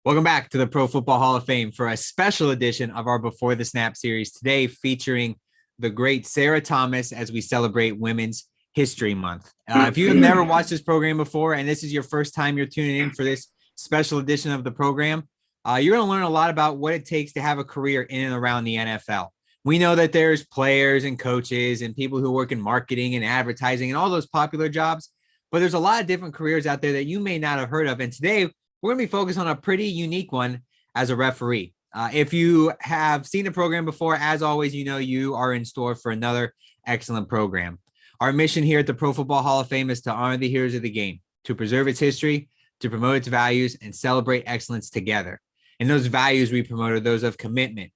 Welcome back to the Pro Football Hall of Fame for a special edition of our Before the Snap series today, featuring the great Sarah Thomas as we celebrate Women's History Month. If you have never watched this program before and this is your first time you're tuning in for this special edition of the program, you're going to learn a lot about what it takes to have a career in and around the NFL. We know that there's players and coaches and people who work in marketing and advertising and all those popular jobs, but there's a lot of different careers out there that you may not have heard of. And today, we're going to be focused on a pretty unique one as a referee. If you have seen the program before, as always, you know you are in store for another excellent program. Our mission here at the Pro Football Hall of Fame is to honor the heroes of the game, to preserve its history, to promote its values, and celebrate excellence together. And those values we promote are those of commitment,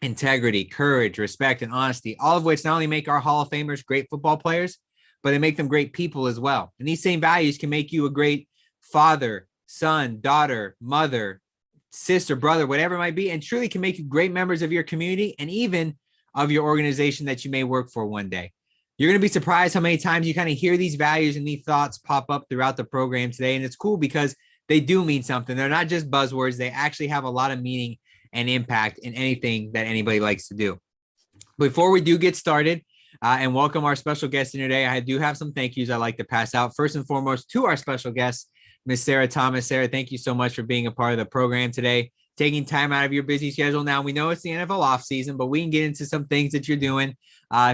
integrity, courage, respect, and honesty, all of which not only make our Hall of Famers great football players, but they make them great people as well. And these same values can make you a great father, son, daughter, mother, sister, brother, whatever it might be, and truly can make you great members of your community and even of your organization that you may work for one day. You're going to be surprised how many times you kind of hear these values and these thoughts pop up throughout the program today. And it's cool because they do mean something. They're not just buzzwords. They actually have a lot of meaning and impact in anything that anybody likes to do. Before we do get started and welcome our special guest in today, I do have some thank yous I'd like to pass out. First and foremost to our special guest, Miss Sarah Thomas. Sarah, thank you so much for being a part of the program today, taking time out of your busy schedule. Now, we know it's the NFL offseason, but we can get into some things that you're doing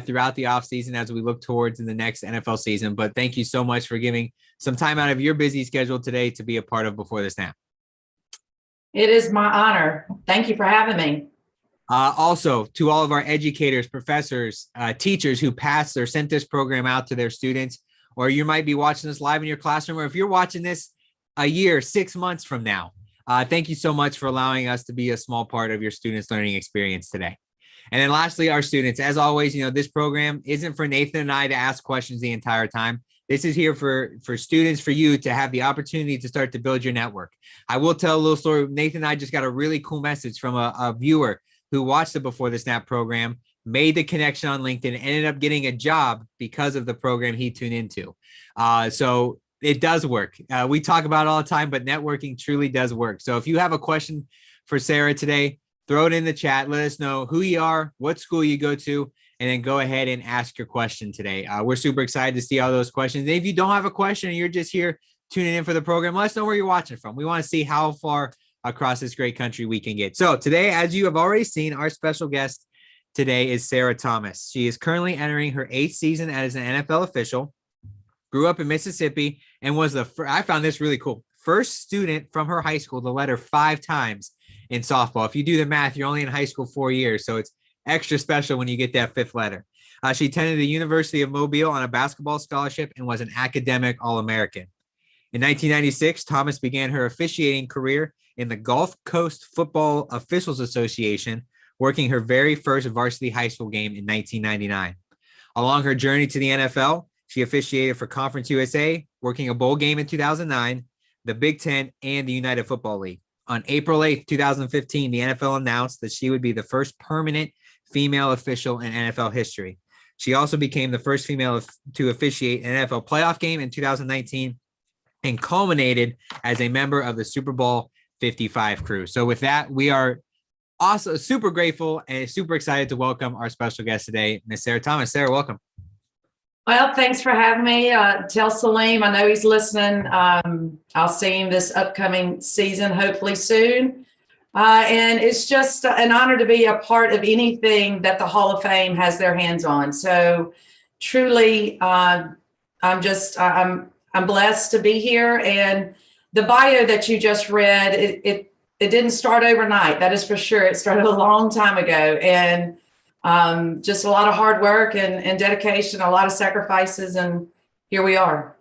throughout the offseason as we look towards in the next NFL season. But thank you so much for giving some time out of your busy schedule today to be a part of Before the Snap. It is my honor. Thank you for having me. Also, to all of our educators, professors, teachers who passed or sent this program out to their students, or you might be watching this live in your classroom, or if you're watching this a year, 6 months from now. Thank you so much for allowing us to be a small part of your students' learning experience today. And then lastly, our students, as always, you know, this program isn't for Nathan and I to ask questions the entire time. This is here for students, for you to have the opportunity to start to build your network. I will tell a little story. Nathan and I just got a really cool message from a viewer who watched the Before the Snap program, made the connection on LinkedIn, ended up getting a job because of the program he tuned into. So it does work. We talk about it all the time, but networking truly does work. So if you have a question for Sarah today, throw it in the chat. Let us know who you are, what school you go to, and then go ahead and ask your question today. We're super excited to see all those questions. And if you don't have a question and you're just here tuning in for the program, let us know where you're watching from. We want to see how far across this great country we can get. So today, as you have already seen, our special guest today is Sarah Thomas. She is currently entering her 8th season as an NFL official. Grew up in Mississippi and was I found this really cool, first student from her high school to letter 5 times in softball. If you do the math, you're only in high school 4 years, so it's extra special when you get that 5th letter. She attended the University of Mobile on a basketball scholarship and was an academic All-American. In 1996, Thomas began her officiating career in the Gulf Coast Football Officials Association, working her very first varsity high school game in 1999. Along her journey to the NFL, she officiated for Conference USA, working a bowl game in 2009, the Big Ten, and the United Football League. On April 8th, 2015, the NFL announced that she would be the first permanent female official in NFL history. She also became the first female to officiate an NFL playoff game in 2019 and culminated as a member of the Super Bowl 55 crew. So with that, we are also super grateful and super excited to welcome our special guest today, Miss Sarah Thomas. Sarah, welcome. Well, thanks for having me. Tell Salim, I know he's listening. I'll see him this upcoming season, hopefully soon. And it's just an honor to be a part of anything that the Hall of Fame has their hands on. So truly, I'm blessed to be here. And the bio that you just read, it didn't start overnight. That is for sure. It started a long time ago. And just a lot of hard work and dedication, a lot of sacrifices, and here we are.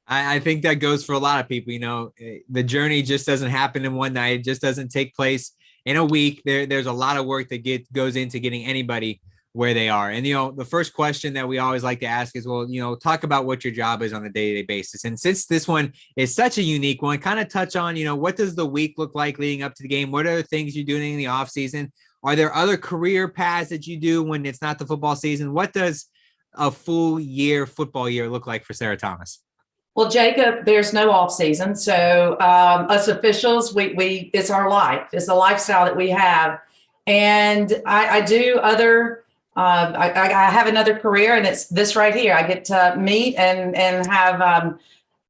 I think that goes for a lot of people. The journey just doesn't happen in one night. It just doesn't take place in a week. There's a lot of work that goes into getting anybody where they are. And, the first question that we always like to ask is, well, talk about what your job is on a day-to-day basis. And since this one is such a unique one, kind of touch on, what does the week look like leading up to the game? What are the things you're doing in the off season? Are there other career paths that you do when it's not the football season? What does a full year football year look like for Sarah Thomas? Well, Jacob, there's no off season. So us officials, we it's our life. It's the lifestyle that we have. And I do other, I have another career, and it's this right here. I get to meet and have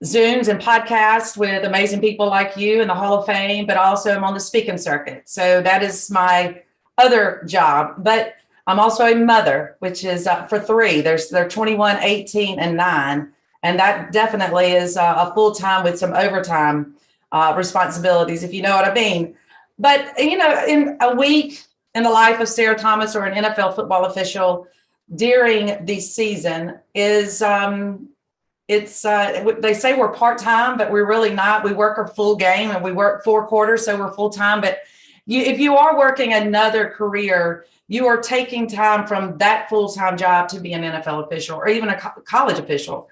Zooms and podcasts with amazing people like you in the Hall of Fame, but also I'm on the speaking circuit. So that is my other job. But I'm also a mother, which is for three. They're 21, 18, and 9. And that definitely is a full-time with some overtime responsibilities, if you know what I mean. But, in a week in the life of Sarah Thomas or an NFL football official during the season is, they say we're part-time, but we're really not. We work a full game and we work 4 quarters, so we're full-time. But if you are working another career, you are taking time from that full-time job to be an NFL official or even a college official.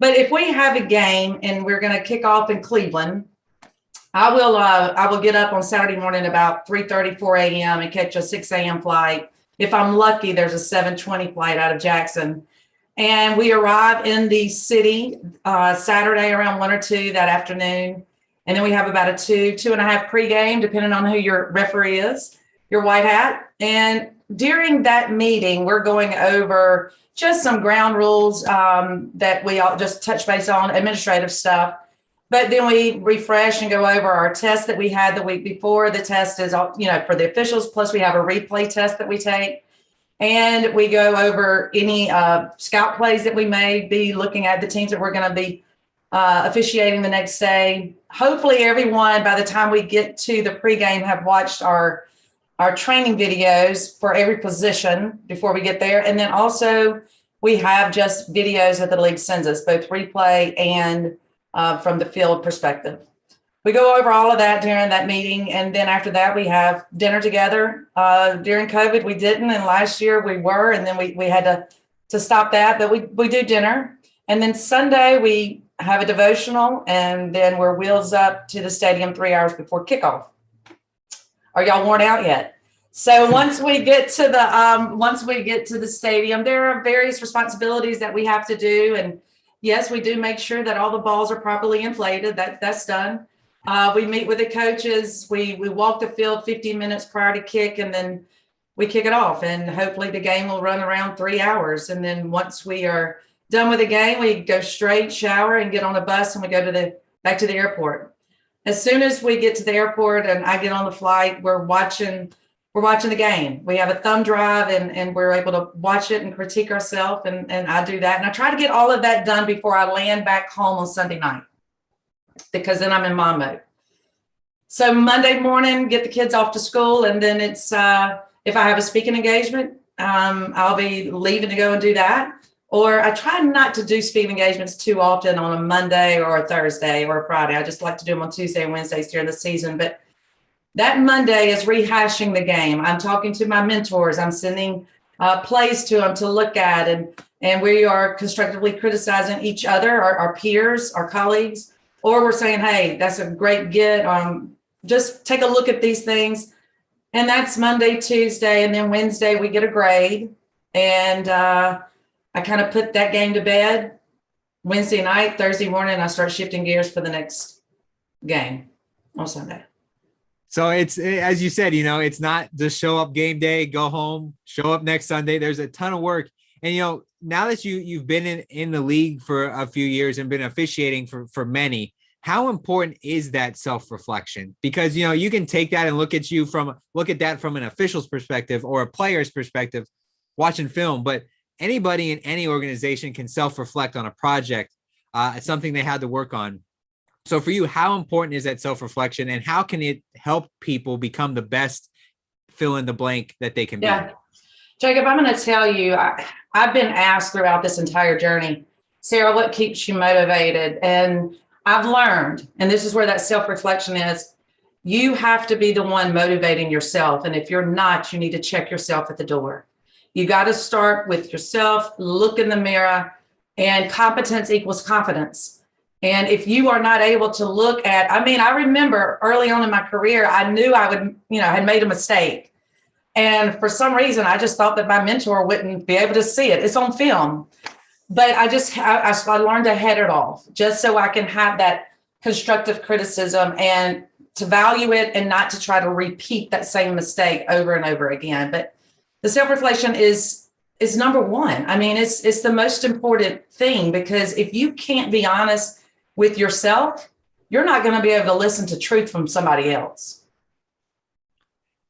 But if we have a game and we're going to kick off in Cleveland, I will get up on Saturday morning about 3:30, 4 a.m. and catch a 6 a.m. flight. If I'm lucky, there's a 7:20 flight out of Jackson. And we arrive in the city Saturday around 1 or 2 that afternoon. And then we have about a 2.5 pregame, depending on who your referee is, your white hat. And during that meeting, we're going over just some ground rules that we all just touch base on, administrative stuff. But then we refresh and go over our test that we had the week before. The test is, for the officials, plus we have a replay test that we take. And we go over any scout plays that we may be looking at, the teams that we're going to be officiating the next day. Hopefully everyone, by the time we get to the pregame, have watched our training videos for every position before we get there. And then also we have just videos that the league sends us, both replay and from the field perspective. We go over all of that during that meeting. And then after that, we have dinner together. During COVID, we didn't. And last year we were, and then we had to stop that, but we do dinner. And then Sunday we have a devotional, and then we're wheels up to the stadium 3 hours before kickoff. Are y'all worn out yet? So once we get to the stadium, there are various responsibilities that we have to do. And yes, we do make sure that all the balls are properly inflated. That's done. We meet with the coaches. We walk the field 15 minutes prior to kick, and then we kick it off. And hopefully the game will run around 3 hours. And then once we are done with the game, we go straight, shower, and get on a bus, and we go back to the airport. As soon as we get to the airport and I get on the flight, we're watching the game. We have a thumb drive, and we're able to watch it and critique ourselves. And I do that. And I try to get all of that done before I land back home on Sunday night, because then I'm in mom mode. So Monday morning, get the kids off to school. And then it's, if I have a speaking engagement, I'll be leaving to go and do that. Or I try not to do speaking engagements too often on a Monday or a Thursday or a Friday. I just like to do them on Tuesday and Wednesdays during the season. But that Monday is rehashing the game. I'm talking to my mentors. I'm sending plays to them to look at. And we are constructively criticizing each other, our peers, our colleagues. Or we're saying, hey, that's a great get. Just take a look at these things. And that's Monday, Tuesday. And then Wednesday, we get a grade. And I kind of put that game to bed. Wednesday night, Thursday morning, I start shifting gears for the next game on Sunday. So it's, as you said, it's not just show up game day, go home, show up next Sunday. There's a ton of work. And, now that you've been in the league for a few years and been officiating for many, how important is that self-reflection? Because, you can take that and look at that from an official's perspective or a player's perspective watching film, but anybody in any organization can self-reflect on a project. It's something they had to work on. So for you, how important is that self-reflection, and how can it help people become the best fill in the blank that they can be? Yeah, Jacob, I'm going to tell you, I've been asked throughout this entire journey, Sarah, what keeps you motivated? And I've learned, and this is where that self-reflection is, you have to be the one motivating yourself. And if you're not, you need to check yourself at the door. You got to start with yourself, look in the mirror, and competence equals confidence. And if you are not able to look at, I remember early on in my career, I knew I would, had made a mistake. And for some reason, I just thought that my mentor wouldn't be able to see it. It's on film. But I learned to head it off just so I can have that constructive criticism and to value it and not to try to repeat that same mistake over and over again. But the self-reflection is number one. I mean, it's the most important thing, because if you can't be honest with yourself, you're not going to be able to listen to truth from somebody else.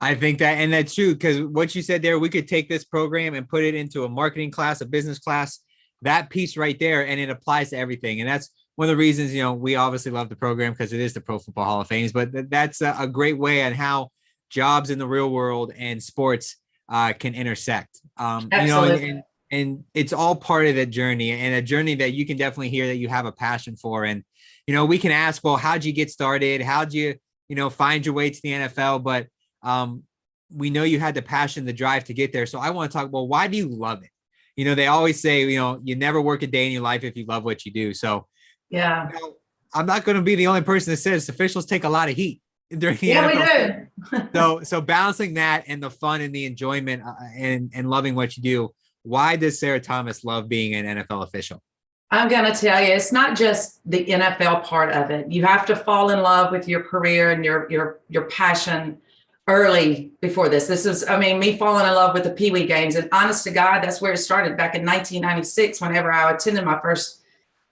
I think that's true, because what you said there, we could take this program and put it into a marketing class, a business class, that piece right there, and it applies to everything. And that's one of the reasons, we obviously love the program, because it is the Pro Football Hall of Fame, but that's a great way on how jobs in the real world and sports can intersect. And it's all part of that journey, and a journey that you can definitely hear that you have a passion for. And, we can ask, well, how'd you get started? How'd you, find your way to the NFL? But we know you had the passion, the drive to get there. So I want to talk, well, why do you love it? They always say, you never work a day in your life if you love what you do. So yeah, I'm not going to be the only person that says officials take a lot of heat during the NFL. We do. So balancing that and the fun and the enjoyment and loving what you do. Why does Sarah Thomas love being an NFL official? I'm going to tell you, it's not just the NFL part of it. You have to fall in love with your career and your passion early before this. This is, me falling in love with the Pee Wee games. And honest to God, that's where it started back in 1996, whenever I attended my first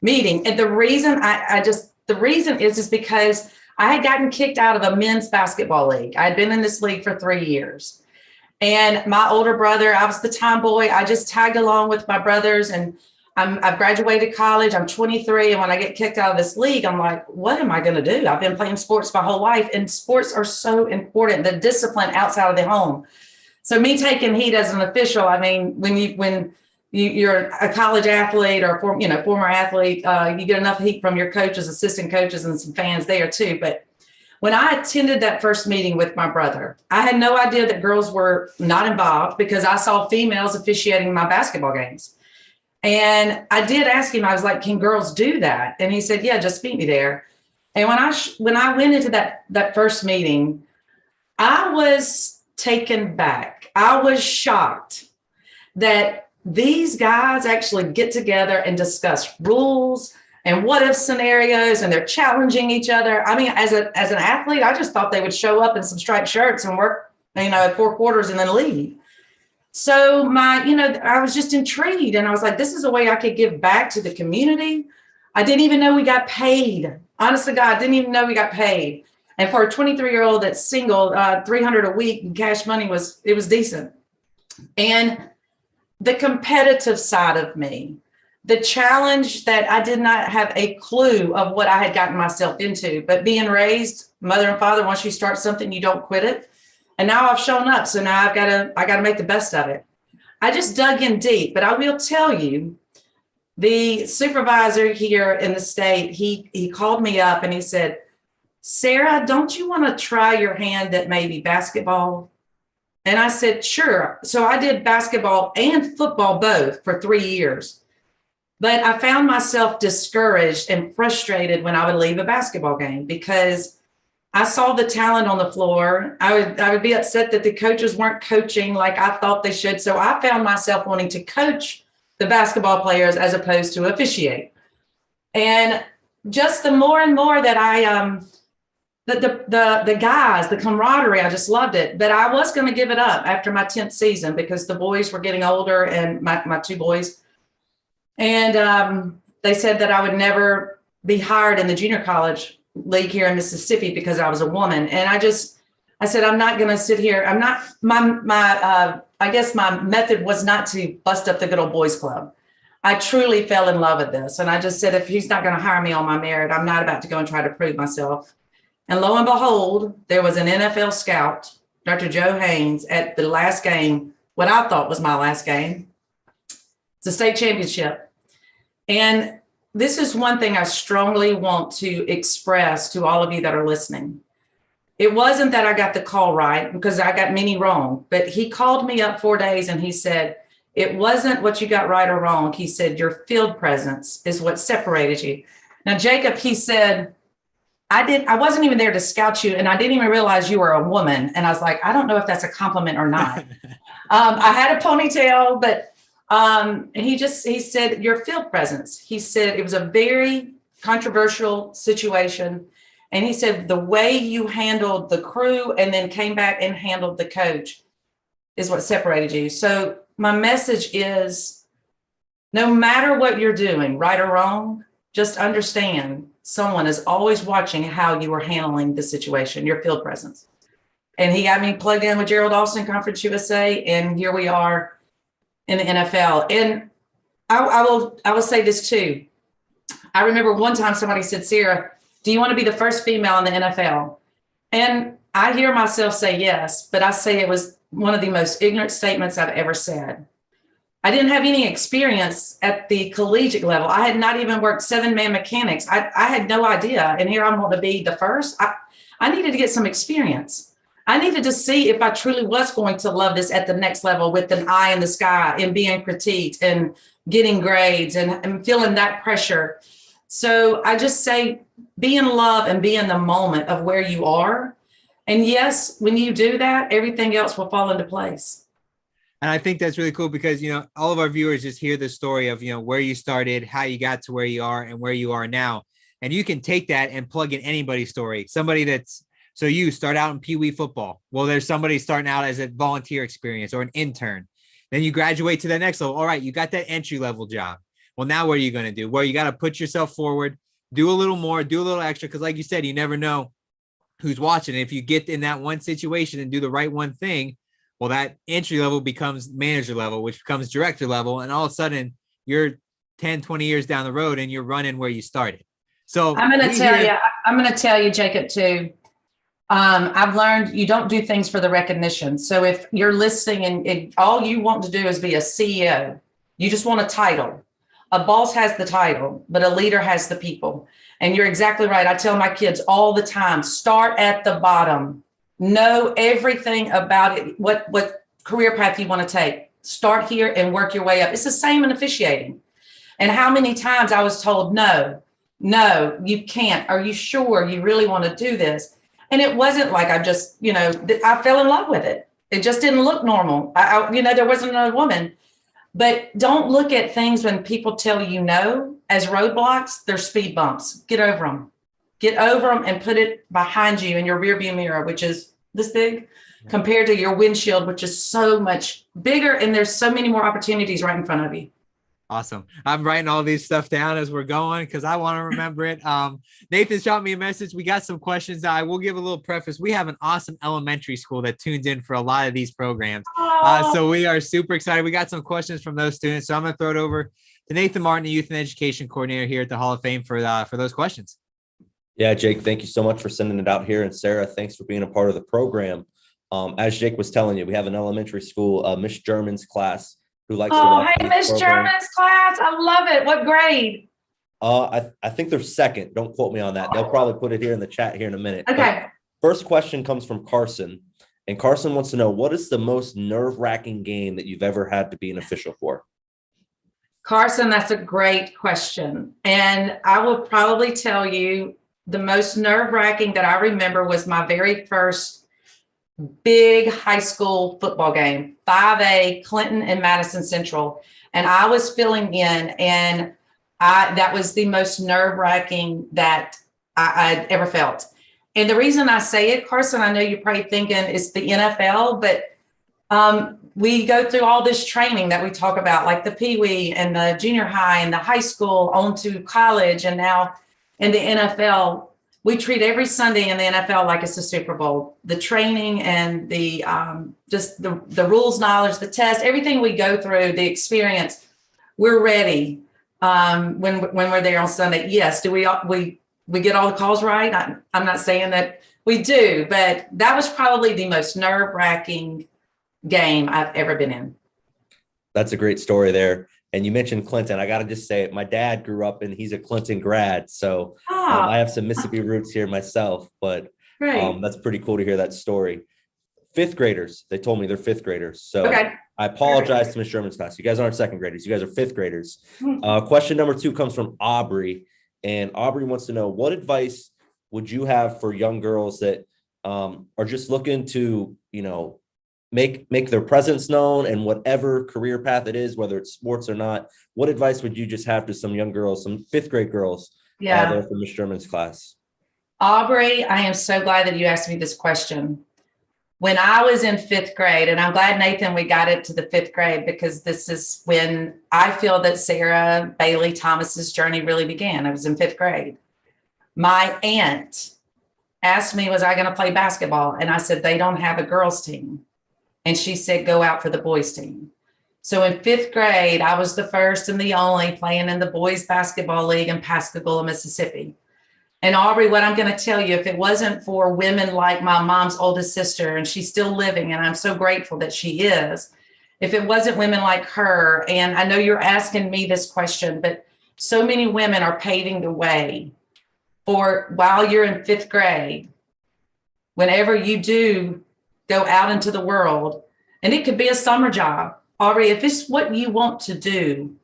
meeting. And the reason the reason is because I had gotten kicked out of a men's basketball league. I had been in this league for 3 years. And my older brother, I was the tomboy. I just tagged along with my brothers, and I've graduated college. I'm 23. And when I get kicked out of this league, I'm like, what am I going to do? I've been playing sports my whole life, and sports are so important, the discipline outside of the home. So me taking heat as an official, when you're a college athlete or former athlete, you get enough heat from your coaches, assistant coaches, and some fans there too. But when I attended that first meeting with my brother, I had no idea that girls were not involved, because I saw females officiating my basketball games. And I did ask him, I was like, can girls do that? And he said, yeah, just meet me there. And when I went into that first meeting, I was taken back. I was shocked that these guys actually get together and discuss rules and what if scenarios, and they're challenging each other. As an athlete, I just thought they would show up in some striped shirts and work, at 4 quarters and then leave. So I was just intrigued, and I was like, this is a way I could give back to the community. I didn't even know we got paid. Honest to God, I didn't even know we got paid. And for a 23-year-old that's single, $300 a week in cash money was decent. And the competitive side of me, the challenge that I did not have a clue of what I had gotten myself into, but being raised, mother and father, once you start something, you don't quit it. And now I've shown up. So now I got to make the best of it. I just dug in deep, but I will tell you, the supervisor here in the state, he called me up and he said, Sarah, don't you want to try your hand at maybe basketball? And I said, sure. So I did basketball and football both for 3 years. But I found myself discouraged and frustrated when I would leave a basketball game, because I saw the talent on the floor. I would be upset that the coaches weren't coaching like I thought they should. So I found myself wanting to coach the basketball players as opposed to officiate. And just the more and more that the guys, the camaraderie, I just loved it. But I was going to give it up after my 10th season, because the boys were getting older, and my 2 boys. And they said that I would never be hired in the junior college league here in Mississippi because I was a woman. And I said, I'm not going to sit here. I'm not, I guess my method was not to bust up the good old boys club. I truly fell in love with this. And I just said, if he's not going to hire me on my merit, I'm not about to go and try to prove myself. And lo and behold, there was an NFL scout, Dr. Joe Haynes, at the last game, what I thought was my last game. It's a state championship. And this is one thing I strongly want to express to all of you that are listening. It wasn't that I got the call right, because I got many wrong, but he called me up 4 days and he said, it wasn't what you got right or wrong. He said, your field presence is what separated you. Now, Jacob, he said, I wasn't even there to scout you, and I didn't even realize you were a woman. And I was like, I don't know if that's a compliment or not. I had a ponytail, but and he said, your field presence. He said it was a very controversial situation. And he said, the way you handled the crew and then came back and handled the coach is what separated you. So my message is, no matter what you're doing, right or wrong, just understand someone is always watching how you are handling the situation, your field presence. And he got me plugged in with Gerald Austin, Conference USA, and here we are in the NFL. And I will say this too. I remember one time somebody said, Sarah, do you want to be the first female in the NFL? And I hear myself say yes, but I say it was one of the most ignorant statements I've ever said. I didn't have any experience at the collegiate level. I had not even worked 7-man mechanics. I had no idea. And here I'm going to be the first. I needed to get some experience. I needed to see if I truly was going to love this at the next level, with an eye in the sky and being critiqued and getting grades and feeling that pressure. So I just say, be in love and be in the moment of where you are. And yes, when you do that, everything else will fall into place. And I think that's really cool because, all of our viewers just hear the story of, where you started, how you got to where you are and where you are now. And you can take that and plug in anybody's story. So you start out in Pee Wee football. Well, there's somebody starting out as a volunteer experience or an intern. Then you graduate to the next level. All right, you got that entry level job. Well, now what are you going to do? Well, you got to put yourself forward, do a little more, do a little extra. Because like you said, you never know who's watching. If you get in that one situation and do the right one thing, well, that entry level becomes manager level, which becomes director level. And all of a sudden you're 10, 20 years down the road and you're running where you started. So I'm going to tell you, Jacob, too. I've learned you don't do things for the recognition. So if you're listening and all you want to do is be a CEO, you just want a title. A boss has the title, but a leader has the people. And you're exactly right. I tell my kids all the time, start at the bottom. Know everything about it, what career path you want to take. Start here and work your way up. It's the same in officiating. And how many times I was told, no, you can't. Are you sure you really want to do this? And it wasn't like I just, I fell in love with it. It just didn't look normal. There wasn't another woman. But don't look at things when people tell you no as roadblocks. They're speed bumps. Get over them. Get over them and put it behind you in your rearview mirror, which is this big, compared to your windshield, which is so much bigger. And there's so many more opportunities right in front of you. Awesome. I'm writing all these stuff down as we're going because I want to remember it. Nathan shot me a message. We got some questions. I will give a little preface. We have an awesome elementary school that tunes in for a lot of these programs. So we are super excited. We got some questions from those students. So I'm going to throw it over to Nathan Martin, the Youth and Education Coordinator here at the Hall of Fame for those questions. Yeah, Jake, thank you so much for sending it out here. And Sarah, thanks for being a part of the program. As Jake was telling you, we have an elementary school, Miss German's class, who likes to watch. Hey, Miss German's class. I love it. What grade? I think they're second. Don't quote me on that. They'll probably put it here in the chat here in a minute. Okay. But first question comes from Carson. And Carson wants to know, what is the most nerve-wracking game that you've ever had to be an official for? Carson, that's a great question. And I will probably tell you the most nerve-wracking that I remember was my very first big high school football game, 5A, Clinton and Madison Central. And I was filling in, and that was the most nerve-wracking that I'd ever felt. And the reason I say it, Carson, I know you're probably thinking it's the NFL, but we go through all this training that we talk about, like the Pee Wee and the junior high and the high school on to college. And now in the NFL, we treat every Sunday in the NFL like it's a Super Bowl. The training and the just the rules knowledge, the test, everything we go through, the experience, we're ready when we're there on Sunday. Yes, do we get all the calls right? I'm not saying that we do, but that was probably the most nerve-wracking game I've ever been in. That's a great story there. And you mentioned Clinton. I got to just say it. My dad grew up and he's a Clinton grad. So I have some Mississippi roots here myself, but that's pretty cool to hear that story. Fifth graders. They told me they're fifth graders. So I apologize to Ms. Sherman's class. You guys aren't second graders. You guys are fifth graders. Question number 2 comes from Aubrey. And Aubrey wants to know, what advice would you have for young girls that are just looking to, make their presence known and whatever career path it is, whether it's sports or not? What advice would you just have to some young girls, some fifth grade girls there from Ms. Sherman's class? Aubrey, I am so glad that you asked me this question. When I was in fifth grade, and I'm glad, Nathan, we got it to the fifth grade, because this is when I feel that Sarah Bailey Thomas's journey really began. I was in fifth grade. My aunt asked me, was I going to play basketball? And I said, they don't have a girls team. And she said, go out for the boys team. So in fifth grade, I was the first and the only playing in the boys basketball league in Pascagoula, Mississippi. And Aubrey, what I'm going to tell you, if it wasn't for women like my mom's oldest sister, and she's still living, and I'm so grateful that she is, if it wasn't women like her, and I know you're asking me this question, but so many women are paving the way for, while you're in fifth grade, whenever you do go out into the world, and it could be a summer job. Aubrey, if it's what you want to do,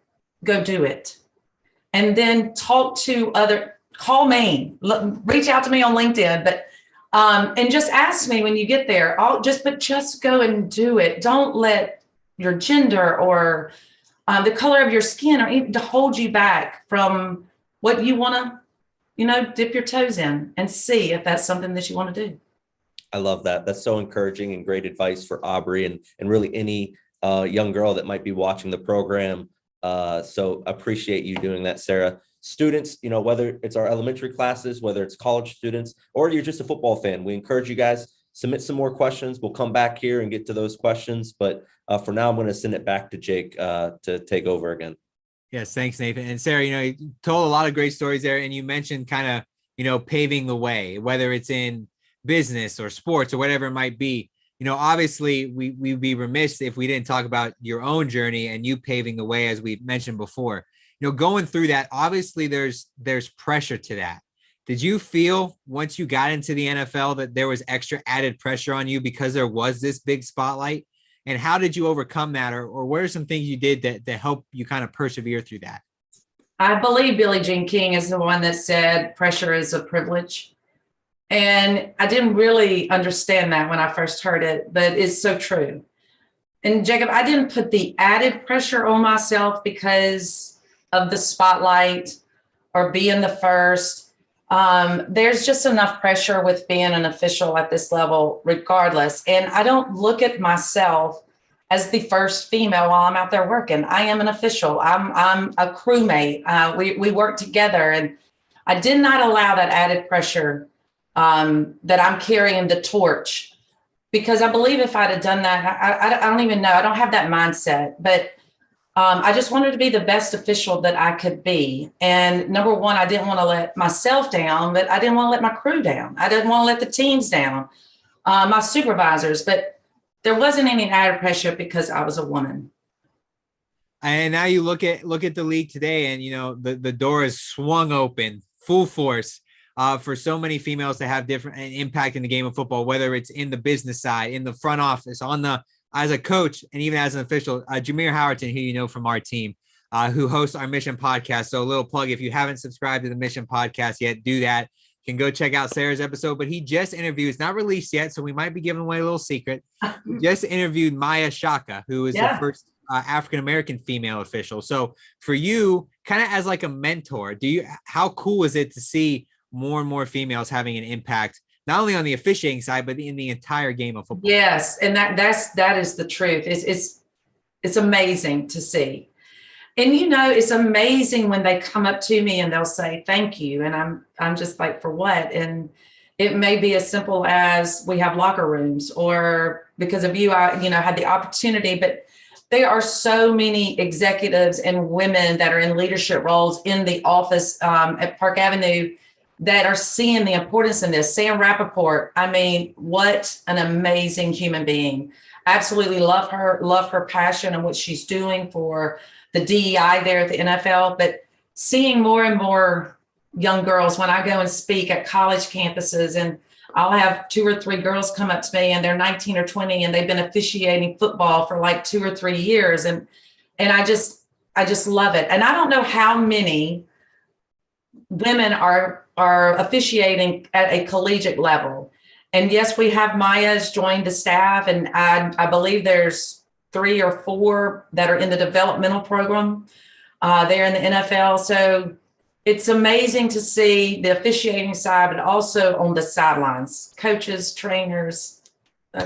go do it. And then call me, reach out to me on LinkedIn, but and just ask me when you get there. Just go and do it. Don't let your gender or the color of your skin or even to hold you back from what you want to, dip your toes in and see if that's something that you want to do. I love that. That's so encouraging and great advice for Aubrey and really any young girl that might be watching the program. So appreciate you doing that, Sarah. Students, whether it's our elementary classes, whether it's college students, or you're just a football fan, we encourage you guys, submit some more questions. We'll come back here and get to those questions. But for now, I'm going to send it back to Jake to take over again. Yes, thanks, Nathan. And Sarah, you told a lot of great stories there, and you mentioned kind of, paving the way, whether it's in business or sports or whatever it might be. Obviously we'd be remiss if we didn't talk about your own journey and you paving the way, as we mentioned before. Going through that, obviously there's pressure to that. Did you feel once you got into the NFL that there was extra added pressure on you because there was this big spotlight? And how did you overcome that? Or what are some things you did that help you kind of persevere through that? I believe Billie Jean King is the one that said pressure is a privilege. And I didn't really understand that when I first heard it, but it's so true. And Jacob, I didn't put the added pressure on myself because of the spotlight or being the first. There's just enough pressure with being an official at this level, regardless. And I don't look at myself as the first female while I'm out there working. I am an official. I'm a crewmate. We work together, and I did not allow that added pressure that I'm carrying the torch, because I believe if I'd have done that, I don't even know. I don't have that mindset, but I just wanted to be the best official that I could be. And number one, I didn't want to let myself down, but I didn't want to let my crew down. I didn't want to let the teams down, my supervisors, but there wasn't any added pressure because I was a woman. And now you look at the league today, and the door is swung open full force for so many females to have different impact in the game of football, whether it's in the business side, in the front office, as a coach, and even as an official. Jameer Howerton, who you know from our team, who hosts our Mission podcast. So a little plug, if you haven't subscribed to the Mission podcast yet, do that. You can go check out Sarah's episode, but he just interviewed, it's not released yet, so we might be giving away a little secret. He just interviewed Maya Shaka, who is the first African-American female official. So for you, kind of as like a mentor, how cool is it to see more and more females having an impact, not only on the officiating side, but in the entire game of football? Yes. And that is the truth. It's amazing to see. And, it's amazing when they come up to me and they'll say, thank you. And I'm just like, for what? And it may be as simple as we have locker rooms, or because of you, I, had the opportunity, but there are so many executives and women that are in leadership roles in the office at Park Avenue that are seeing the importance in this. Sam Rappaport, what an amazing human being. absolutely love her passion and what she's doing for the DEI there at the NFL. But seeing more and more young girls when I go and speak at college campuses, and I'll have 2 or 3 girls come up to me and they're 19 or 20 and they've been officiating football for like 2 or 3 years. And I just love it. And I don't know how many women are officiating at a collegiate level. And yes, we have Maya's joined the staff, and I believe there's 3 or 4 that are in the developmental program there in the NFL. So it's amazing to see the officiating side, but also on the sidelines, coaches, trainers,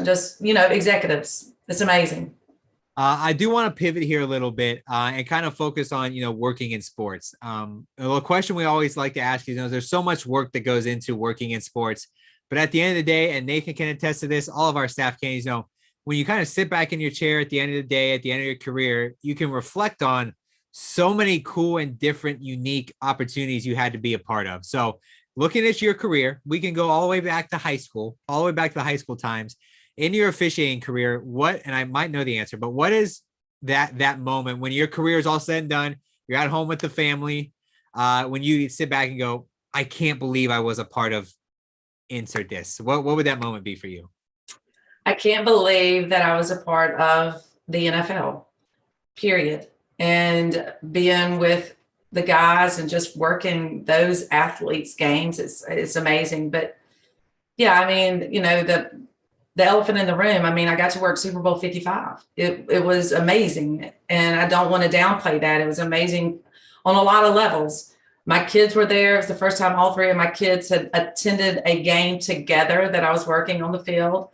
just, executives. It's amazing. I do want to pivot here a little bit and kind of focus on, working in sports. A question we always like to ask is, there's so much work that goes into working in sports, but at the end of the day, and Nathan can attest to this, all of our staff can, when you kind of sit back in your chair at the end of the day, at the end of your career, you can reflect on so many cool and different, unique opportunities you had to be a part of. So looking at your career, we can go all the way back to high school, all the way back to the high school times. In your officiating career, and I might know the answer, but what is that moment when your career is all said and done, you're at home with the family, when you sit back and go, I can't believe I was a part of insert this. What would that moment be for you? I can't believe that I was a part of the NFL, period. And being with the guys and just working those athletes' games, it's amazing. But yeah, I mean, the elephant in the room. I mean, I got to work Super Bowl 55. It was amazing. And I don't want to downplay that. It was amazing on a lot of levels. My kids were there. It was the first time all 3 of my kids had attended a game together that I was working on the field.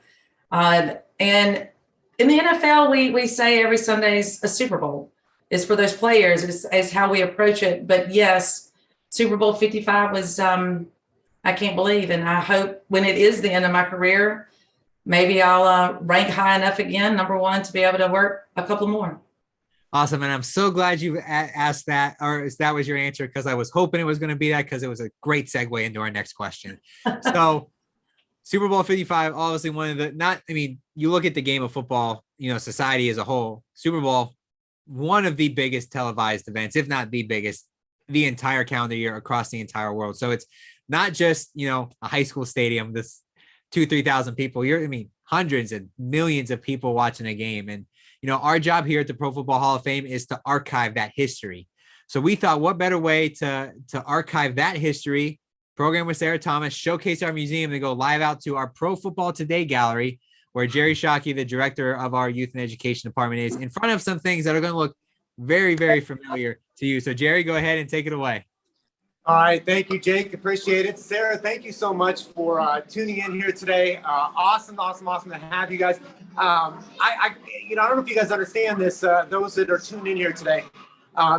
And in the NFL, we say every Sunday is a Super Bowl. It's for those players. It's how we approach it. But yes, Super Bowl 55 was, I can't believe. And I hope when it is the end of my career, maybe I'll rank high enough again, number 1, to be able to work a couple more. Awesome. And I'm so glad you asked that, or that was your answer, because I was hoping it was going to be that, because it was a great segue into our next question. So Super Bowl 55, obviously one of the, you look at the game of football, society as a whole, Super Bowl, one of the biggest televised events, if not the biggest, the entire calendar year across the entire world. So it's not just, a high school stadium, this 2,000-3,000 people. Hundreds and millions of people watching a game. And, our job here at the Pro Football Hall of Fame is to archive that history. So we thought, what better way to archive that history, program with Sarah Thomas, showcase our museum, and go live out to our Pro Football Today gallery, where Jerry Shockey, the director of our youth and education department, is in front of some things that are going to look very, very familiar to you. So Jerry, go ahead and take it away. All right. Thank you, Jake. Appreciate it. Sarah, thank you so much for tuning in here today. Awesome to have you guys. I don't know if you guys understand this, those that are tuned in here today.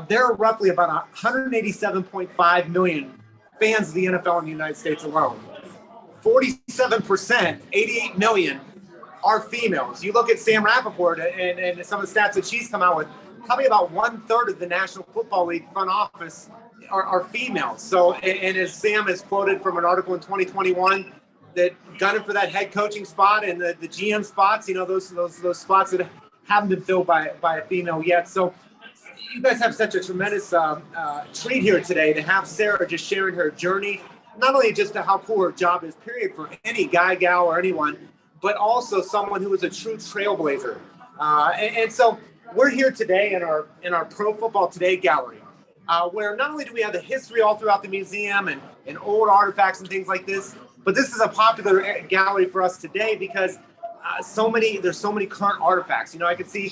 There are roughly about 187.5 million fans of the NFL in the United States alone. 47%, 88 million, are females. You look at Sam Rappaport and some of the stats that she's come out with, probably about 1/3 of the National Football League front office are females. So, and as Sam has quoted from an article in 2021, that gunning for that head coaching spot and the GM spots, those spots that haven't been filled by a female yet. So you guys have such a tremendous treat here today to have Sarah just sharing her journey, not only just to how cool her job is, period, for any guy, gal, or anyone, but also someone who is a true trailblazer. And so we're here today in our Pro Football Today gallery, where not only do we have the history all throughout the museum and old artifacts and things like this, but this is a popular gallery for us today because there's so many current artifacts. I can see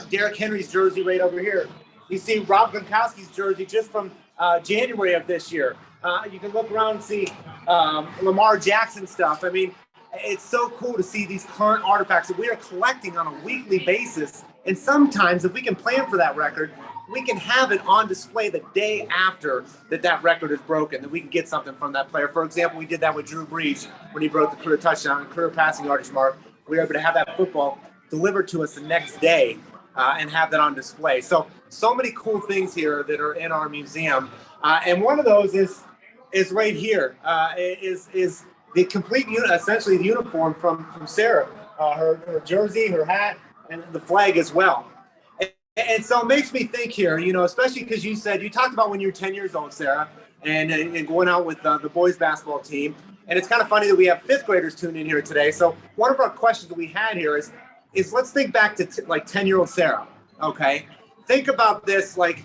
Derrick Henry's jersey right over here. You see Rob Gronkowski's jersey just from January of this year. You can look around and see Lamar Jackson stuff. It's so cool to see these current artifacts that we are collecting on a weekly basis. And sometimes if we can plan for that record, we can have it on display the day after that record is broken, that we can get something from that player. For example, we did that with Drew Brees when he broke the career touchdown and career passing yardage mark. We were able to have that football delivered to us the next day and have that on display. So many cool things here that are in our museum. And one of those is right here, is the complete, essentially the uniform from Sarah. her jersey, her hat, and the flag as well. And so it makes me think here, especially because you talked about when you were 10 years old, Sarah, and going out with the boys basketball team. And it's kind of funny that we have fifth graders tuned in here today. So one of our questions that we had here is let's think back to 10-year-old Sarah. Okay. Think about this. The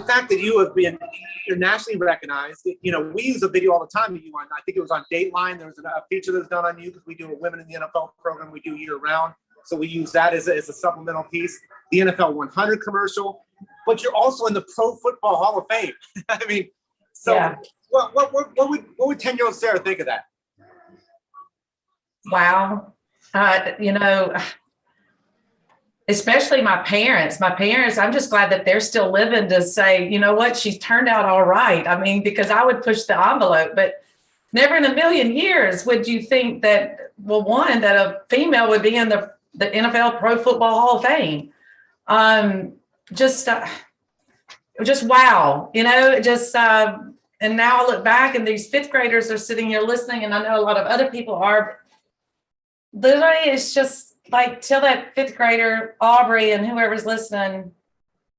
fact that you're nationally recognized, we use a video all the time of you on, I think it was on Dateline. There was a feature that was done on you because we do a Women in the NFL program we do year round. So we use that as a supplemental piece. The NFL 100 commercial, but you're also in the Pro Football Hall of Fame. Yeah. What would 10-year-old Sarah think of that? Wow. Especially my parents, I'm just glad that they're still living to say, you know what, she's turned out all right. Because I would push the envelope, but never in a million years would you think that, that a female would be in the NFL Pro Football Hall of Fame. Just wow, and now I look back and these fifth graders are sitting here listening, and I know a lot of other people are. Literally, it's just tell that fifth grader, Aubrey, and whoever's listening,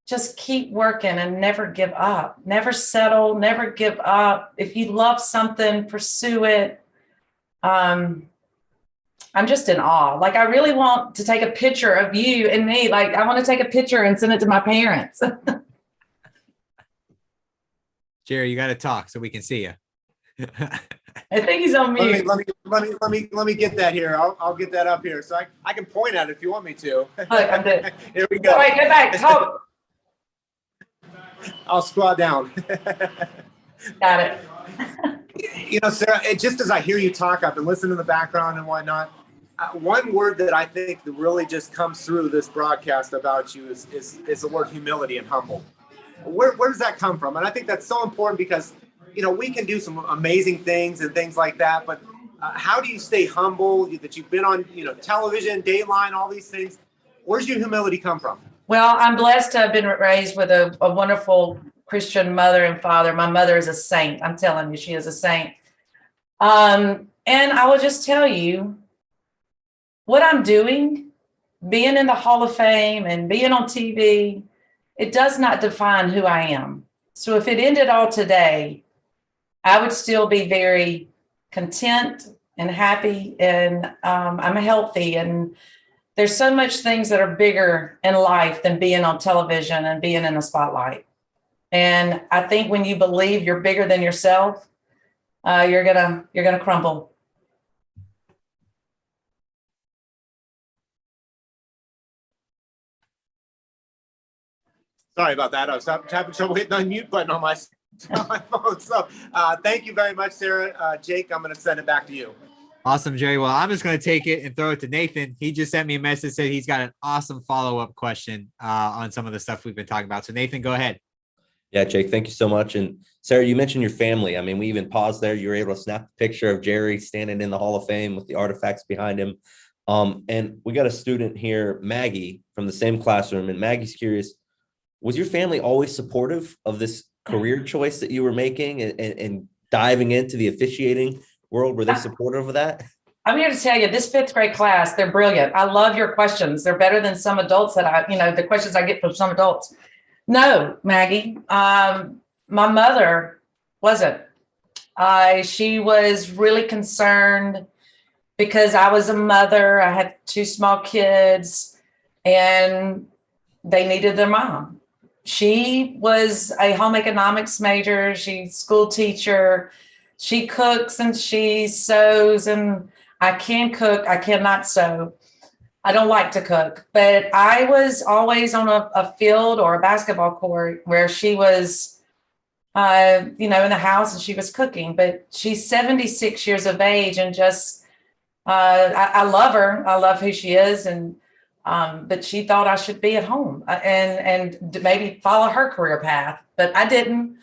just keep working and never give up. Never settle, never give up. If you love something, pursue it. I'm just in awe. I really want to take a picture of you and me. I want to take a picture and send it to my parents. Jerry, you got to talk so we can see you. I think he's on mute. Let me get that here. I'll get that up here. So I can point at it if you want me to. Look, I'm good. Here we go. All right, go back. Talk. I'll squat down. Got it. Sarah, just as I hear you talk, I've been listening in the background and whatnot. One word that I think that really just comes through this broadcast about you is the word humility and humble. Where does that come from? And I think that's so important because, we can do some amazing things and things like that, but how do you stay humble that you've been on, television, Dateline, all these things? Where's your humility come from? Well, I'm blessed to have been raised with a wonderful Christian mother and father. My mother is a saint. I'm telling you, she is a saint. And I will just tell you what I'm doing, being in the Hall of Fame and being on TV, it does not define who I am. So if it ended all today, I would still be very content and happy, and I'm healthy. And there's so much things that are bigger in life than being on television and being in the spotlight. And I think when you believe you're bigger than yourself, you're gonna crumble. Sorry about that. I was having trouble hitting the unmute button on my phone. So thank you very much, Sarah. Jake, I'm going to send it back to you. Awesome, Jerry. Well, I'm just going to take it and throw it to Nathan. He just sent me a message, said he's got an awesome follow-up question on some of the stuff we've been talking about. So Nathan, go ahead. Yeah, Jake, thank you so much. And Sarah, you mentioned your family. We even paused there. You were able to snap a picture of Jerry standing in the Hall of Fame with the artifacts behind him. And we got a student here, Maggie, from the same classroom. And Maggie's curious, was your family always supportive of this career choice that you were making and diving into the officiating world? Were they supportive of that? I'm here to tell you, this fifth grade class, they're brilliant. I love your questions. They're better than some adults that the questions I get from some adults. No, Maggie, my mother wasn't. She was really concerned because I was a mother. I had 2 small kids and they needed their mom. She was a home economics major. She's school teacher. She cooks and she sews, and I can cook. I cannot sew. I don't like to cook, but I was always on a field or a basketball court where she was, in the house and she was cooking, but she's 76 years of age and just, I love her. I love who she is. And but she thought I should be at home and maybe follow her career path, but I didn't.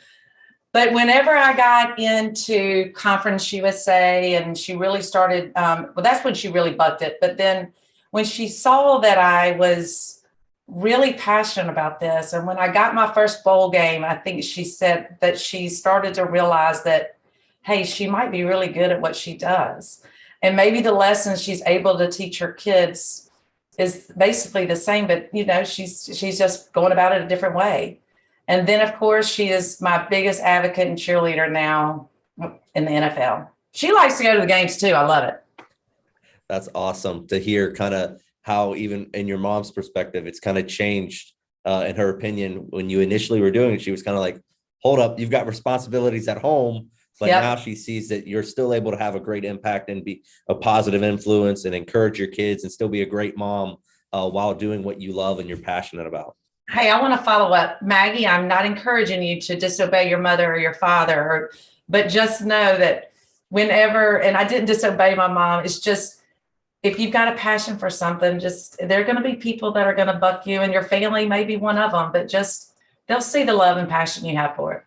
But whenever I got into Conference USA and she really started, that's when she really bucked it. But then when she saw that I was really passionate about this, and when I got my first bowl game, I think she said that she started to realize that, hey, she might be really good at what she does. And maybe the lessons she's able to teach her kids is basically the same, but she's just going about it a different way. And then of course she is my biggest advocate and cheerleader now in the NFL. She likes to go to the games too. I love it. That's awesome to hear kind of how even in your mom's perspective, it's kind of changed in her opinion. When you initially were doing it, she was kind of like, hold up, you've got responsibilities at home. But now she sees that you're still able to have a great impact and be a positive influence and encourage your kids and still be a great mom while doing what you love and you're passionate about. Hey, I want to follow up. Maggie, I'm not encouraging you to disobey your mother or your father, but just know that whenever, and I didn't disobey my mom, it's just, if you've got a passion for something, just, there are going to be people that are going to buck you, and your family may be one of them, but just, they'll see the love and passion you have for it.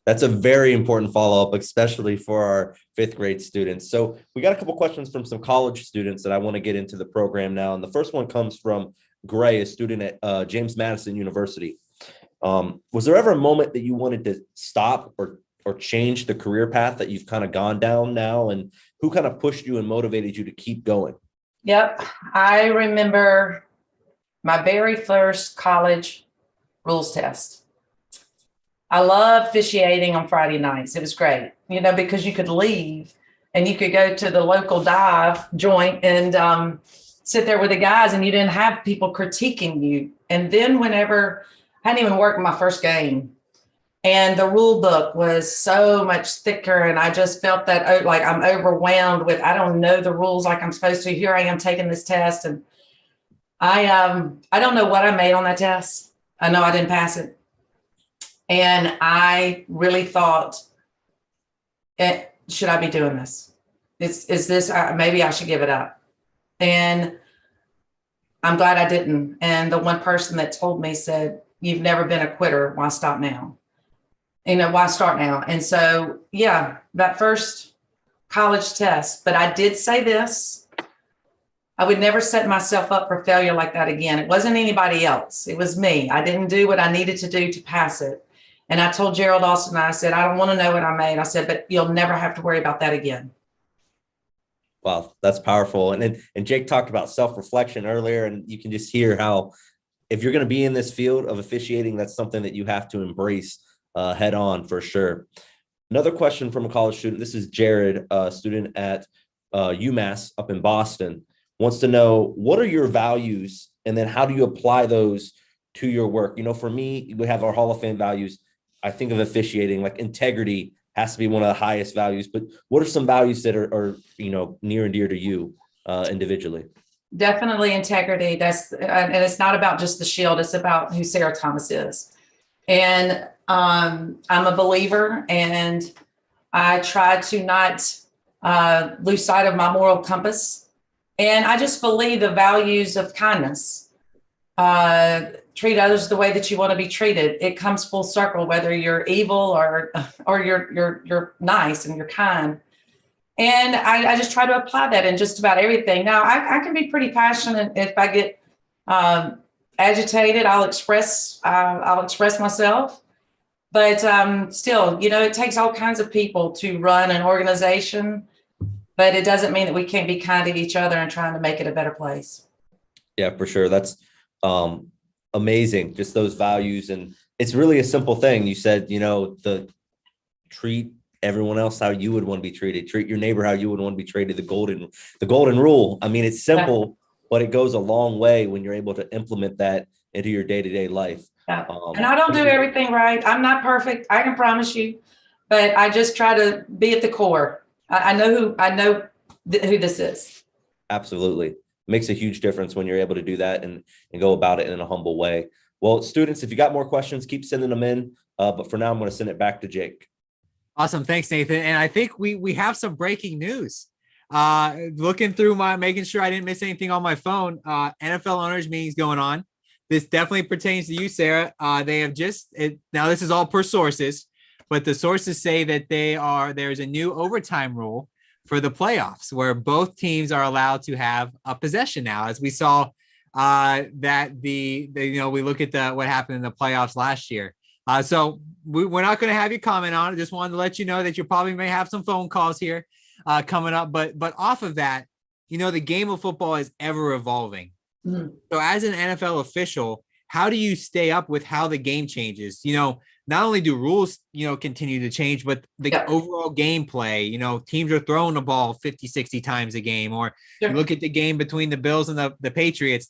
That's a very important follow-up, especially for our 5th grade students. So we got a couple questions from some college students that I want to get into the program now. And the first one comes from Gray, a student at James Madison University. Was there ever a moment that you wanted to stop or change the career path that you've kind of gone down now? And who kind of pushed you and motivated you to keep going? Yep. I remember my very first college rules test. I loved officiating on Friday nights. It was great, because you could leave and you could go to the local dive joint and sit there with the guys, and you didn't have people critiquing you. And then whenever I hadn't even worked my first game, and the rule book was so much thicker, and I just felt that like I'm overwhelmed with, I don't know the rules like I'm supposed to. Here I am taking this test, and I don't know what I made on that test. I know I didn't pass it. And I really thought, should I be doing this? Is this, maybe I should give it up. And I'm glad I didn't. And the one person that told me said, you've never been a quitter. Why stop now? Why start now? And so, yeah, that first college test, but I did say this, I would never set myself up for failure like that again. It wasn't anybody else. It was me. I didn't do what I needed to do to pass it. And I told Gerald Austin, I said, I don't want to know what I made. I said, but you'll never have to worry about that again. Wow, that's powerful. And Jake talked about self-reflection earlier, and you can just hear how if you're going to be in this field of officiating, that's something that you have to embrace head on for sure. Another question from a college student. This is Jared, a student at UMass up in Boston, wants to know, what are your values? And then how do you apply those to your work? For me, we have our Hall of Fame values. I think of officiating, like integrity has to be one of the highest values, but what are some values that are near and dear to you individually? Definitely integrity. And it's not about just the shield. It's about who Sarah Thomas is. And I'm a believer, and I try to not lose sight of my moral compass. And I just believe the values of kindness, treat others the way that you want to be treated. It comes full circle, whether you're evil or you're nice and you're kind. And I just try to apply that in just about everything. Now, I can be pretty passionate. If I get agitated, I'll express myself. But still, it takes all kinds of people to run an organization. But it doesn't mean that we can't be kind to each other and trying to make it a better place. Yeah, for sure. That's amazing. Just those values. And it's really a simple thing. You said, treat everyone else how you would want to be treated. Treat your neighbor how you would want to be treated. The golden rule. I mean, it's simple, but it goes a long way when you're able to implement that into your day-to-day life. Yeah. And I don't do everything right. I'm not perfect. I can promise you, but I just try to be at the core. I know who this is. Absolutely. Makes a huge difference when you're able to do that and go about it in a humble way. Well, students, if you got more questions, keep sending them in. But for now, I'm going to send it back to Jake. Awesome. Thanks, Nathan. And I think we have some breaking news. Looking through making sure I didn't miss anything on my phone. NFL owners meetings going on. This definitely pertains to you, Sarah. They have now this is all per sources, but the sources say that there's a new overtime rule for the playoffs where both teams are allowed to have a possession now, as we saw that we look at what happened in the playoffs last year. So we're not going to have you comment on it. Just wanted to let you know that you probably may have some phone calls here. coming up. But off of that, the game of football is ever evolving. Mm-hmm. So as an NFL official, how do you stay up with how the game changes? Not only do rules, continue to change, but the overall gameplay, teams are throwing the ball 50, 60 times a game, or you look at the game between the Bills and the Patriots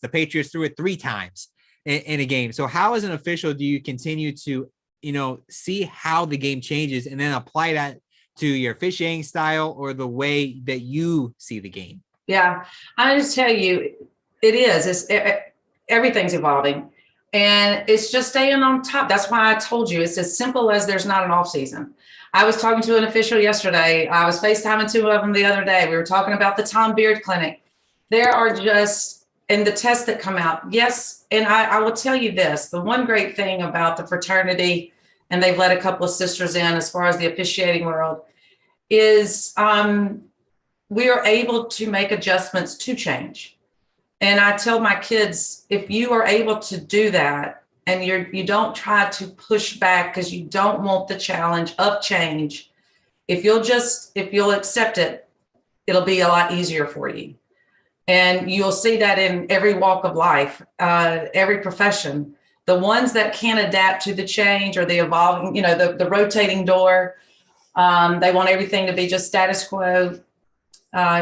threw it 3 times in a game. So how, as an official, do you continue to, see how the game changes and then apply that to your officiating style or the way that you see the game? Yeah, I just tell you, everything's evolving. And it's just staying on top. That's why I told you it's as simple as there's not an off season. I was talking to an official yesterday. I was FaceTiming 2 of them the other day. We were talking about the Tom Beard Clinic. There are just, and the tests that come out. Yes. And I will tell you this, the one great thing about the fraternity, and they've let a couple of sisters in as far as the officiating world, is we are able to make adjustments to change. And I tell my kids, if you are able to do that and you don't try to push back because you don't want the challenge of change, if you'll accept it, it'll be a lot easier for you. And you'll see that in every walk of life, every profession. The ones that can adapt to the change or the evolving, the rotating door, they want everything to be just status quo.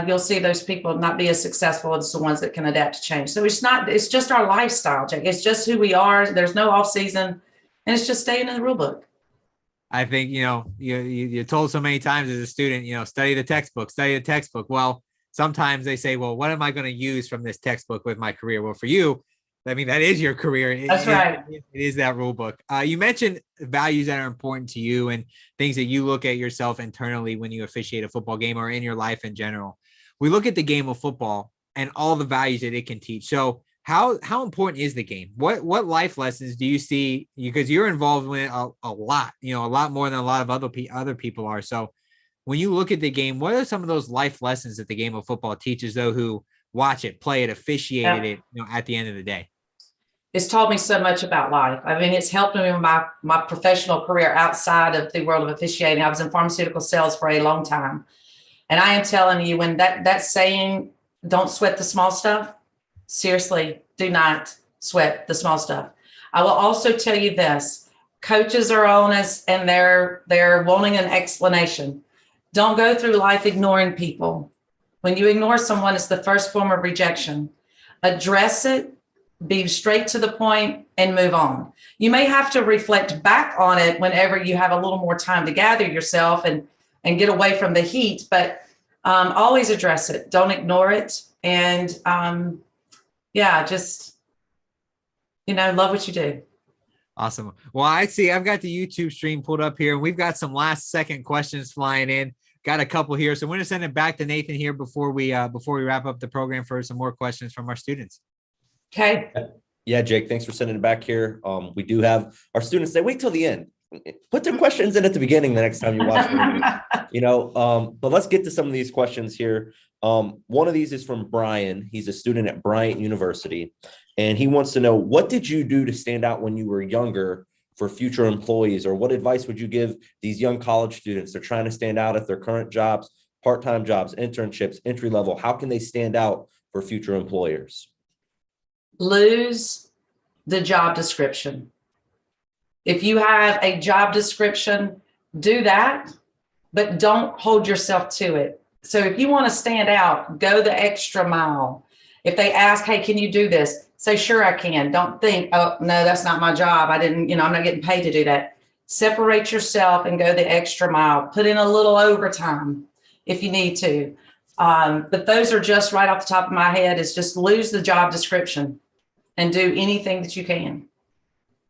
You'll see those people not be as successful as the ones that can adapt to change. So it's just our lifestyle, Jake. It's just who we are. There's no off season, and it's just staying in the rule book. I think, you're told so many times as a student, study the textbook. Well, sometimes they say, well, what am I going to use from this textbook with my career? Well, for you, that is your career. That's right. It is that rule book. You mentioned values that are important to you and things that you look at yourself internally when you officiate a football game or in your life in general. We look at the game of football and all the values that it can teach. So how important is the game? What life lessons do you see? Because you're involved in it a lot, a lot more than a lot of other people are. So when you look at the game, what are some of those life lessons that the game of football teaches those who watch it, play it, officiated it, at the end of the day? It's taught me so much about life. It's helped me in my professional career outside of the world of officiating. I was in pharmaceutical sales for a long time. And I am telling you, when that saying, don't sweat the small stuff, seriously, do not sweat the small stuff. I will also tell you this, coaches are on us and they're wanting an explanation. Don't go through life ignoring people. When you ignore someone, it's the first form of rejection. Address it. Be straight to the point and move on. You may have to reflect back on it whenever you have a little more time to gather yourself and get away from the heat, but always address it. Don't ignore it. And just, love what you do. Awesome. Well, I see I've got the YouTube stream pulled up here and we've got some last second questions flying in. Got a couple here. So I'm going to send it back to Nathan here before we wrap up the program for some more questions from our students. Okay. Yeah, Jake, thanks for sending it back here. We do have our students say, wait till the end. Put their questions in at the beginning the next time you watch the but let's get to some of these questions here. One of these is from Brian. He's a student at Bryant University, and he wants to know, what did you do to stand out when you were younger for future employees, or what advice would you give these young college students? They're trying to stand out at their current jobs, part-time jobs, internships, entry level. How can they stand out for future employers? Lose the job description. If you have a job description, do that, but don't hold yourself to it. So if you want to stand out, go the extra mile. If they ask, hey, can you do this? Say, sure, I can. Don't think, oh, no, that's not my job. I'm not getting paid to do that. Separate yourself and go the extra mile. Put in a little overtime if you need to. But those are just right off the top of my head, is just lose the job description and do anything that you can.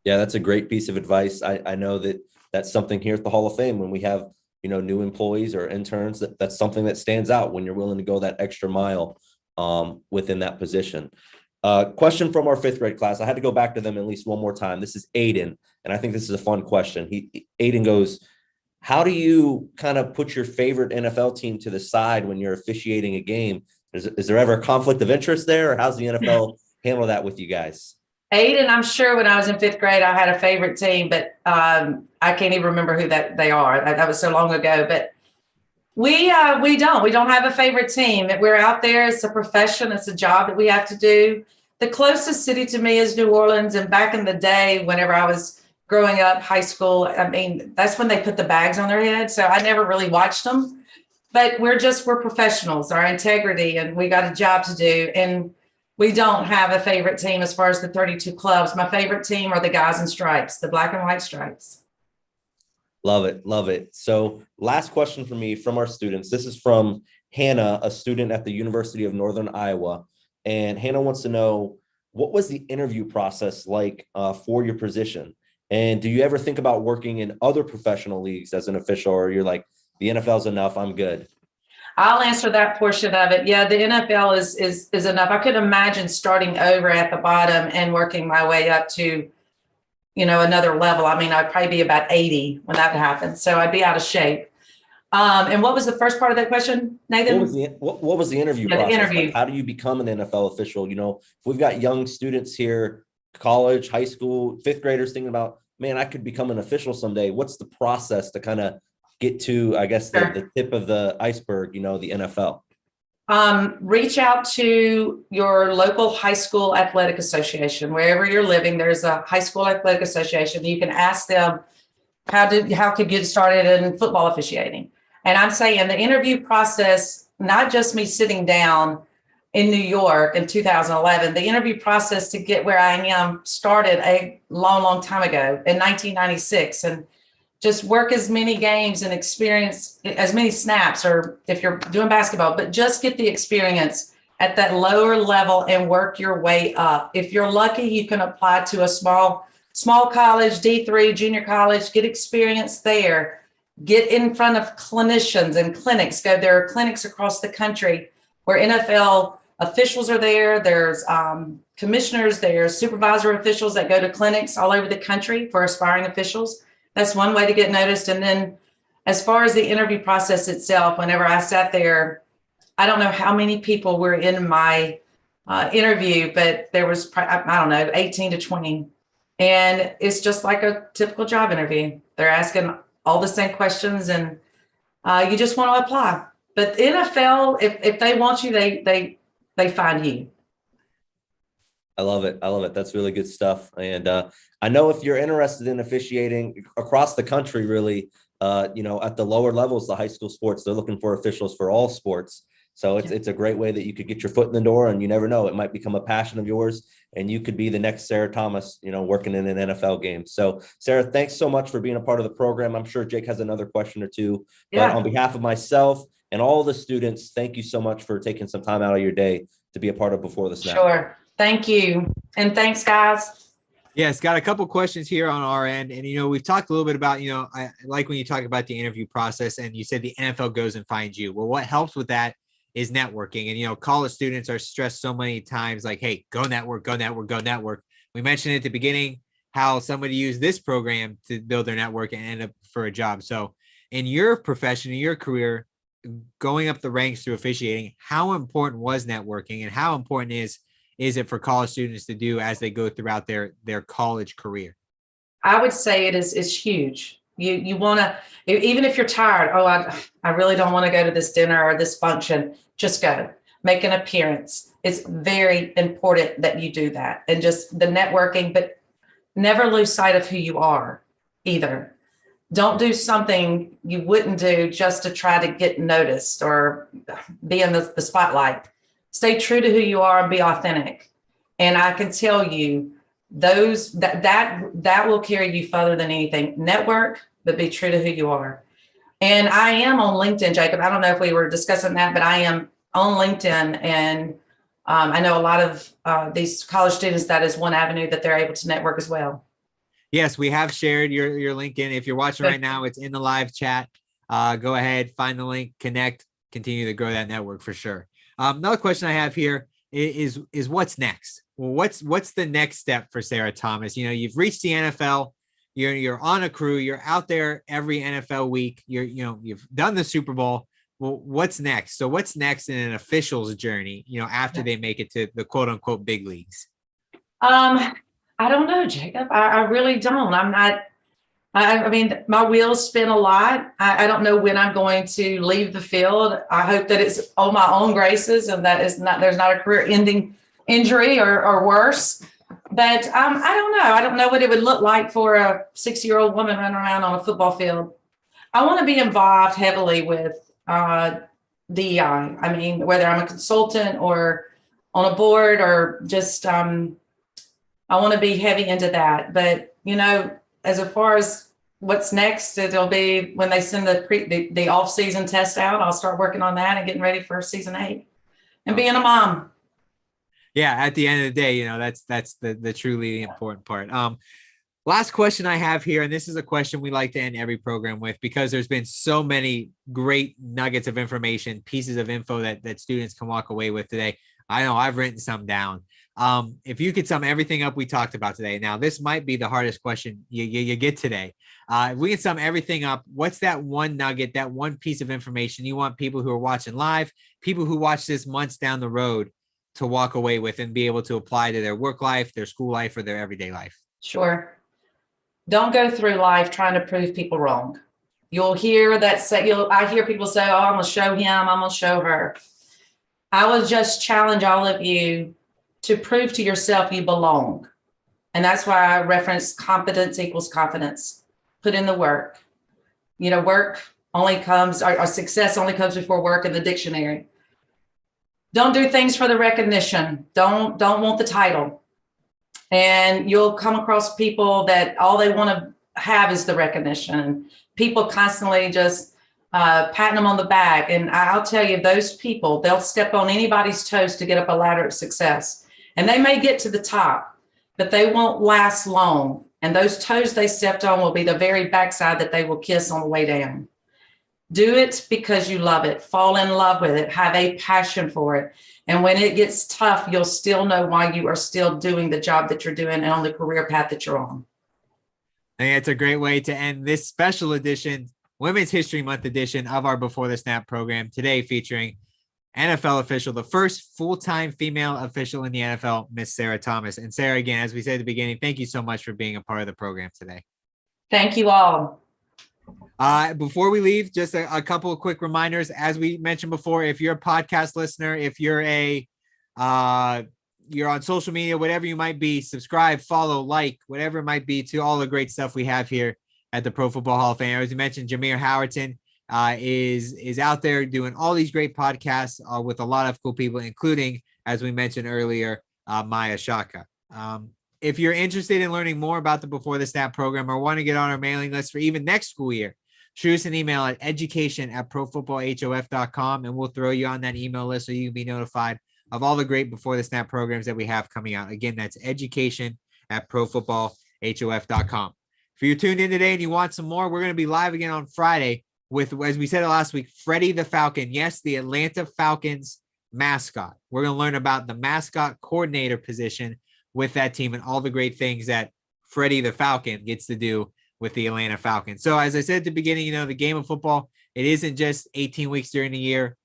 Yeah, that's a great piece of advice. I know that that's something here at the Hall of Fame when we have, new employees or interns, that's something that stands out when you're willing to go that extra mile within that position. Question from our 5th grade class. I had to go back to them at least one more time. This is Aiden, and I think this is a fun question. Aiden goes, how do you kind of put your favorite NFL team to the side when you're officiating a game? Is there ever a conflict of interest there, or how's the NFL handle that with you guys? Aiden, I'm sure when I was in 5th grade, I had a favorite team, but I can't even remember who they are. That was so long ago. But We don't have a favorite team. We're out there. It's a profession. It's a job that we have to do. The closest city to me is New Orleans. And back in the day, whenever I was growing up, high school, I mean, that's when they put the bags on their head. So I never really watched them, but we're professionals, our integrity, and we got a job to do. And we don't have a favorite team as far as the 32 clubs. My favorite team are the guys in stripes, the black and white stripes. Love it. Love it. So last question for me from our students. This is from Hannah, a student at the University of Northern Iowa. And Hannah wants to know, what was the interview process like for your position? And do you ever think about working in other professional leagues as an official, or you're like, the NFL's enough, I'm good? I'll answer that portion of it. Yeah, the NFL is enough. I could imagine starting over at the bottom and working my way up to, another level. I mean, I'd probably be about 80 when that happens. So I'd be out of shape. And what was the first part of that question, Nathan? What was the interview process? The interview. Like, how do you become an NFL official? If we've got young students here, college, high school, fifth graders thinking about, man, I could become an official someday. What's the process to kind of get to, I guess, the tip of the iceberg, the NFL? Reach out to your local high school athletic association. Wherever you're living, there's a high school athletic association. You can ask them, how could you get started in football officiating? And I'm saying the interview process, not just me sitting down in New York in 2011, the interview process to get where I am started a long, long time ago in 1996. And just work as many games and experience as many snaps, or if you're doing basketball, but just get the experience at that lower level and work your way up. If you're lucky, you can apply to a small college, D3, junior college, get experience there, get in front of clinicians and clinics. There are clinics across the country where NFL officials are there. There's commissioners, there's supervisor officials that go to clinics all over the country for aspiring officials. That's one way to get noticed. And then as far as the interview process itself, whenever I sat there, I don't know how many people were in my interview, but there was, 18 to 20. And it's just like a typical job interview. They're asking all the same questions, and you just want to apply. But the NFL, if they want you, they find you. I love it. That's really good stuff. And I know if you're interested in officiating across the country, really, at the lower levels, the high school sports, they're looking for officials for all sports. So it's a great way that you could get your foot in the door, and you never know, it might become a passion of yours, and you could be the next Sarah Thomas, working in an NFL game. So Sarah, thanks so much for being a part of the program. I'm sure Jake has another question or two, but on behalf of myself and all the students, thank you so much for taking some time out of your day to be a part of Before the Snap. Sure. Thank you. And thanks, guys. Yes, got a couple questions here on our end. And, we've talked a little bit about, I like when you talk about the interview process, and you said the NFL goes and finds you. Well, what helps with that is networking. And, college students are stressed so many times, like, hey, go network, go network, go network. We mentioned at the beginning how somebody used this program to build their network and end up for a job. So in your profession, in your career, going up the ranks through officiating, how important was networking, and how important is it for college students to do as they go throughout their college career? I would say it's huge. You want to, even if you're tired, I really don't want to go to this dinner or this function, just go, make an appearance. It's very important that you do that, and just the networking, but never lose sight of who you are either. Don't do something you wouldn't do just to try to get noticed or be in the spotlight. Stay true to who you are and be authentic. And I can tell you that will carry you further than anything. Network, but be true to who you are. And I am on LinkedIn, Jacob. I don't know if we were discussing that, but I am on LinkedIn. And I know a lot of these college students, that is one avenue that they're able to network as well. Yes, we have shared your LinkedIn. If you're watching right now, it's in the live chat. Go ahead, find the link, connect, continue to grow that network for sure. Another question I have here is what's next? Well, what's the next step for Sarah Thomas? You've reached the NFL, you're on a crew, you're out there every NFL week, you've done the Super Bowl. Well, what's next? So what's next in an official's journey, after they make it to the quote unquote big leagues? I don't know, Jacob. I really don't. I'm not, I mean, my wheels spin a lot. I don't know when I'm going to leave the field. I hope that it's on my own graces and that is not, there's not a career ending injury or worse. But I don't know. I don't know what it would look like for a 6-year-old woman running around on a football field. I want to be involved heavily with DEI. I mean, whether I'm a consultant or on a board or just, I want to be heavy into that. But, as far as what's next, it'll be when they send the off-season test out, I'll start working on that and getting ready for season 8 and being a mom. Yeah. At the end of the day, that's the truly important part. Last question I have here, and this is a question we like to end every program with because there's been so many great nuggets of information, pieces of info that students can walk away with today. I know I've written some down. If you could sum everything up we talked about today, now this might be the hardest question you get today. If we can sum everything up, what's that one nugget, that one piece of information you want people who are watching live, people who watch this months down the road to walk away with and be able to apply to their work life, their school life, or their everyday life? Sure. Don't go through life trying to prove people wrong. You'll hear that I hear people say, oh, I'm going to show him, I'm going to show her. I would just challenge all of you to prove to yourself you belong. And that's why I reference competence equals confidence. Put in the work. Work only comes, or success only comes before work in the dictionary. Don't do things for the recognition. Don't want the title. And you'll come across people that all they want to have is the recognition. People constantly just patting them on the back. And I'll tell you, those people, they'll step on anybody's toes to get up a ladder of success. And they may get to the top, but they won't last long. And those toes they stepped on will be the very backside that they will kiss on the way down. Do it because you love it. Fall in love with it. Have a passion for it. And when it gets tough, you'll still know why you are still doing the job that you're doing and on the career path that you're on. I think it's a great way to end this special edition, Women's History Month edition of our Before the Snap program, today featuring NFL official, the first full-time female official in the NFL, Miss Sarah Thomas. And Sarah, again, as we said at the beginning, thank you so much for being a part of the program today. Thank you all. Before we leave, just a couple of quick reminders. As we mentioned before, if you're a podcast listener, if you're you're on social media, whatever you might be, subscribe, follow, like, whatever it might be to all the great stuff we have here at the Pro Football Hall of Fame. As you mentioned, Jameer Howerton is out there doing all these great podcasts with a lot of cool people, including, as we mentioned earlier, Maya Shaka. If you're interested in learning more about the Before the Snap program or want to get on our mailing list for even next school year, shoot us an email at education@profootballhof.com, and we'll throw you on that email list so you can be notified of all the great Before the Snap programs that we have coming out. Again, that's education@profootballhof.com. If you're tuned in today and you want some more, we're going to be live again on Friday with, as we said last week, Freddie the Falcon. Yes, the Atlanta Falcons mascot. We're going to learn about the mascot coordinator position with that team and all the great things that Freddie the Falcon gets to do with the Atlanta Falcons. So as I said at the beginning, the game of football, it isn't just 18 weeks during the year.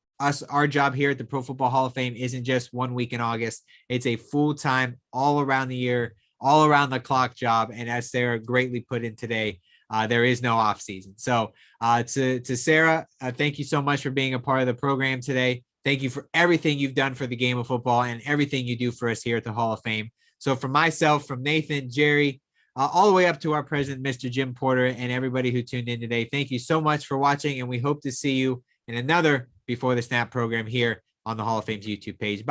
Our job here at the Pro Football Hall of Fame isn't just 1 week in August. It's a full-time, all around the year, all around the clock job. And as Sarah greatly put in today, there is no off season. So to Sarah, thank you so much for being a part of the program today. Thank you for everything you've done for the game of football and everything you do for us here at the Hall of Fame. So from myself, from Nathan, Jerry, all the way up to our president, Mr. Jim Porter, and everybody who tuned in today, thank you so much for watching, and we hope to see you in another Before the Snap program here on the Hall of Fame's YouTube page. Bye.